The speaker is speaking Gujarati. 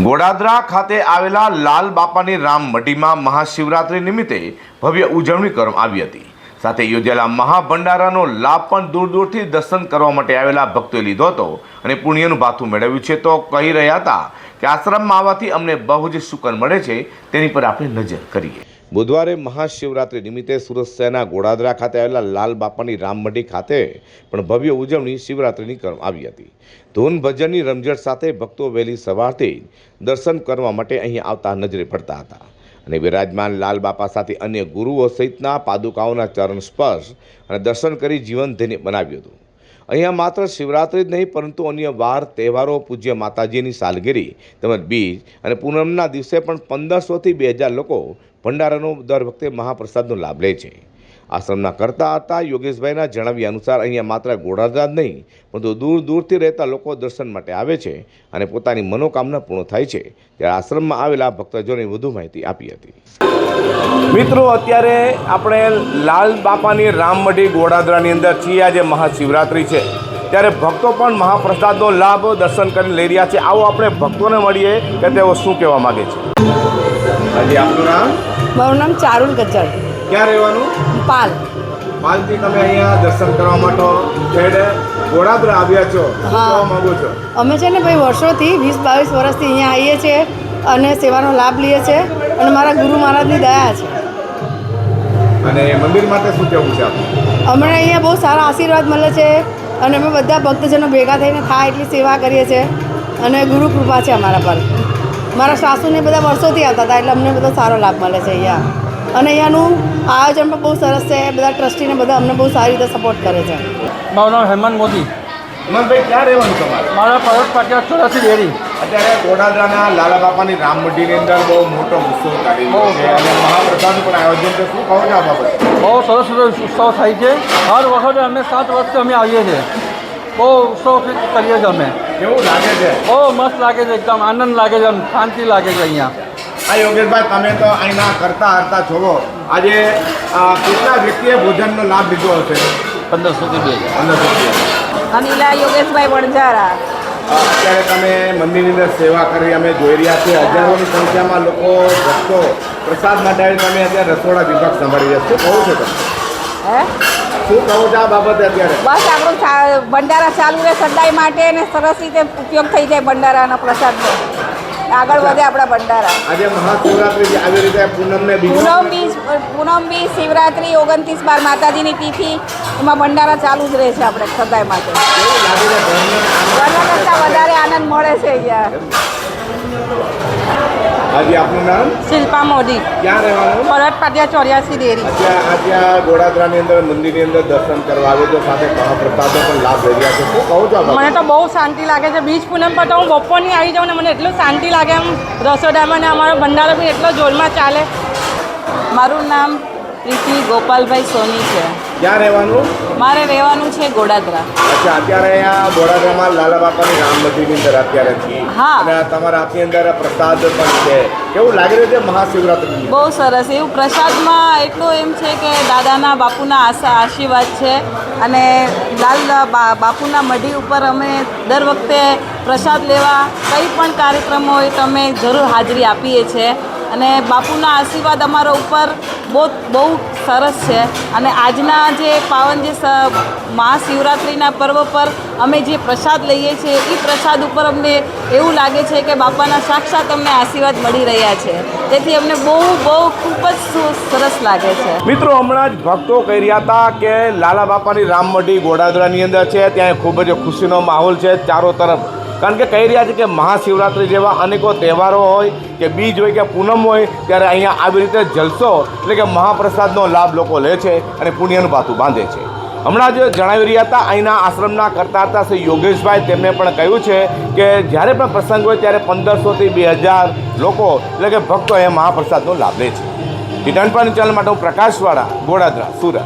ગોડાદરા ખાતે આવેલા લાલ બાપાની રામ મઢીમાં મહાશિવરાત્રિ નિમિત્તે ભવ્ય ઉજવણી કરવામાં આવી હતી। સાથે યોજાયેલા મહાભંડારાનો લાભ પણ દૂર દૂરથી દર્શન કરવા માટે આવેલા ભક્તોએ લીધો હતો અને પુણ્યનું ભાથું મેળવ્યું છે। તો કહી રહ્યા હતા કે આશ્રમમાં આવવાથી અમને બહુ જ સુકન મળે છે, તેની પર આપણે નજર કરીએ। બુધવારે મહાશિવરાત્રિ નિમિત્તે સુરત શહેરના ગોડાદરા ખાતે આવેલા લાલ બાપાની રામમઢી ખાતે પણ ભવ્ય ઉજવણી શિવરાત્રિની કરવામાં આવી હતી। ધૂન ભજનની રમઝટ સાથે ભક્તો વહેલી સવારથી દર્શન કરવા માટે અહીં આવતા નજરે પડતા હતા અને વિરાજમાન લાલ બાપા સાથે અન્ય ગુરુઓ સહિતના પાદુકાઓના ચરણ સ્પર્શ અને દર્શન કરી જીવન ધન્ય બનાવ્યું હતું। અહીંયા માત્ર શિવરાત્રિ જ નહીં પરંતુ અન્ય વાર તહેવારો, પૂજ્ય માતાજીની સાલગીરી તેમજ બીજ અને પૂનમના દિવસે પણ 1500થી 2000 લોકો ભંડારાનો દર વખતે મહાપ્રસાદનો લાભ લે છે। આશ્રમના કરતા હતા યોગેશભાઈના જણાવ્યા અનુસાર અહીંયા માત્ર ગોડાદરા જ નહીં પરંતુ દૂર દૂરથી રહેતા લોકો દર્શન માટે આવે છે અને પોતાની મનોકામના પૂર્ણ થાય છે। ત્યારે આશ્રમમાં આવેલા ભક્તજનોને વધુ માહિતી આપી હતી। મિત્રો, અત્યારે આપણે લાલ બાપાની રામમઢી ગોડાદરાની અંદર છીએ। આજે મહાશિવરાત્રિ છે ત્યારે ભક્તો પણ મહાપ્રસાદનો લાભ દર્શન કરીને લઈ રહ્યા છે। આવો આપણે ભક્તોને મળીએ કે તેઓ શું કહેવા માગે છે। હાજી, આપનું નામ? મારું નામ ચારુલ ગજ્જર। ક્યાં રહેવાનું? પાલ। પાલથી તમે અહીંયા દર્શન કરવા માટે ગોડાદરા આવ્યા છો, શું કહેવા માંગો છો? અમે છે ને ભાઈ વર્ષોથી 20-22 વર્ષથી અહીંયા આવીએ છીએ અને સેવાનો લાભ લઈએ છીએ અને મારા ગુરુ મહારાજની દયા છે। અને મંદિર માટે શું કહેવું છે આપનું? અમને અહીંયા બહુ સારા આશીર્વાદ મળે છે અને અમે બધા ભક્તજનો ભેગા થઈને થાય એટલી સેવા કરીએ છીએ અને ગુરુ કૃપા છે અમારા પર। મારા સાસુને બધા વર્ષોથી આવતા હતા એટલે અમને બધો સારો લાભ મળે છે અહીંયા। અને અહીંયાનું આયોજન પણ બહુ સરસ છે, બધા ટ્રસ્ટીને બધા અમને બહુ સારી રીતે સપોર્ટ કરે છે। મારું નામ હેમંત મોદી। હેમંતભાઈ, ક્યાં રહેવાનું તમારે? મારા પરોઠ પાટિયા 84 ડેરી। અત્યારે ગોડાદરાના લાલા બાપાની રામમઢીની અંદર બહુ મોટો ઉત્સવ ચાલી રહ્યો છે અને મહાપ્રસાદનું પણ આયોજન છે, શું કહો છો આ બાબતે? બહુ સરસ ઉત્સવ થાય છે। હર વખતે અમે 7 વર્ષથી અમે આવીએ છીએ, બહુ ઉત્સવ કરીએ છીએ અમે। કેવું લાગે છે? બહુ મસ્ત લાગે છે, એકદમ આનંદ લાગે છે, શાંતિ લાગે છે અહીંયા। આ યોગેશભાઈ, તમે તો અહીંના કરતા હરતા છો, આજે કેટલા વ્યક્તિએ ભોજનનો લાભ લીધો હશે? 1500થી 2000। અનિલા યોગેશભાઈ વણઝારા। અત્યારે તમે મંદિરની અંદર સેવા કરી અમે જોઈ રહ્યા છીએ, હજારોની સંખ્યામાં લોકો ભક્તો પ્રસાદ માટે આવી, તમે અત્યારે રસોડા વિભાગ સંભાળી રહ્યા છો, શું કહો છો તમે? શું કહો છો આ બાબતે અત્યારે? બસ આપણું ભંડારા ચાલુ રહે સદાય માટે અને સરસ રીતે ઉપયોગ થઈ જાય ભંડારાના પ્રસાદનો, આગળ વધે આપણા ભંડારા। આજે મહાશિવરાત્રિ આવી રીતે પૂનમ બીજ શિવરાત્રિ 29/12 માતાજીની તિથિ, એમાં ભંડારા ચાલુ જ રહે છે આપણે સદાય માટે। ઘરના કરતાં વધારે આનંદ મળે છે અહીંયા। આજે આપનું નામ? શિલ્પા મોદી। ક્યાં રહેવાનું? પરોઠ પાટિયા 84 ડેરી। આજે ગોડાદરાની અંદર મંદિરની અંદર દર્શન કરવા આવે તો સાથે મહાપ્રસાદનો પણ લાભ લઈ રહ્યા છે, શું કહો છો? મને તો બહુ શાંતિ લાગે છે। બીજ પૂનમ પર તો હું બપોરની આવી જાઉં ને મને એટલું શાંતિ લાગે, એમ રસોડામાં ને અમારો ભંડારો બી એટલો જોરમાં ચાલે। મારું નામ પ્રીતિ ગોપાલભાઈ સોની છે। ક્યાં રહેવાનું? મારે રહેવાનું છે ગોડાદરા। અચ્છા, અત્યારે અહીંયા ગોડાદરામાં લાલા બાપાની રામમઢીની અંદર અત્યારે છીએ અને તમારા આપની અંદર પ્રસાદ પણ છે, કેવું લાગી રહ્યું છે મહાશિવરાત્રિ? બહુ સરસ। એવું પ્રસાદમાં એટલું એમ છે કે દાદાના બાપુના આશીર્વાદ છે અને લાલ બાપુના મઢી ઉપર અમે દર વખતે પ્રસાદ લેવા કંઈ પણ કાર્યક્રમ હોય તો અમે જરૂર હાજરી આપીએ છીએ અને બાપુના આશીર્વાદ અમારા ઉપર બહુ સરસ છે। અને આજના જે પાવન જે મહાશિવરાત્રિના પર્વ પર અમે જે પ્રસાદ લઈએ છીએ એ પ્રસાદ ઉપર અમને એવું લાગે છે કે બાપાના સાક્ષાત અમને આશીર્વાદ મળી રહ્યા છે, તેથી અમને બહુ ખૂબ જ સરસ લાગે છે। મિત્રો, હમણાં જ ભક્તો કહી રહ્યા હતા કે લાલા બાપાની રામમઢી ગોડાદરાની અંદર છે, ત્યાં ખૂબ જ ખુશીનો માહોલ છે ચારો તરફ, કારણ કે કહી રહ્યા છે કે મહાશિવરાત્રિ જેવા અનેકો તહેવારો હોય કે બીજ હોય કે પૂનમ હોય ત્યારે અહીંયા આવી રીતે જલસો એટલે કે મહાપ્રસાદનો લાભ લોકો લે છે અને પુણ્યનું ભાથું બાંધે છે। હમણાં જ જણાવી રહ્યા હતા અહીંના આશ્રમના કરતા હતા શ્રી યોગેશભાઈ, તેમણે પણ કહ્યું છે કે જ્યારે પણ પ્રસંગ હોય ત્યારે 1500થી 2000 લોકો એટલે કે ભક્તો અહીંયા મહાપ્રસાદનો લાભ લે છે। ટીટન પર ચેનલ માટે હું પ્રકાશવાળા, ગોડાદરા, સુરત।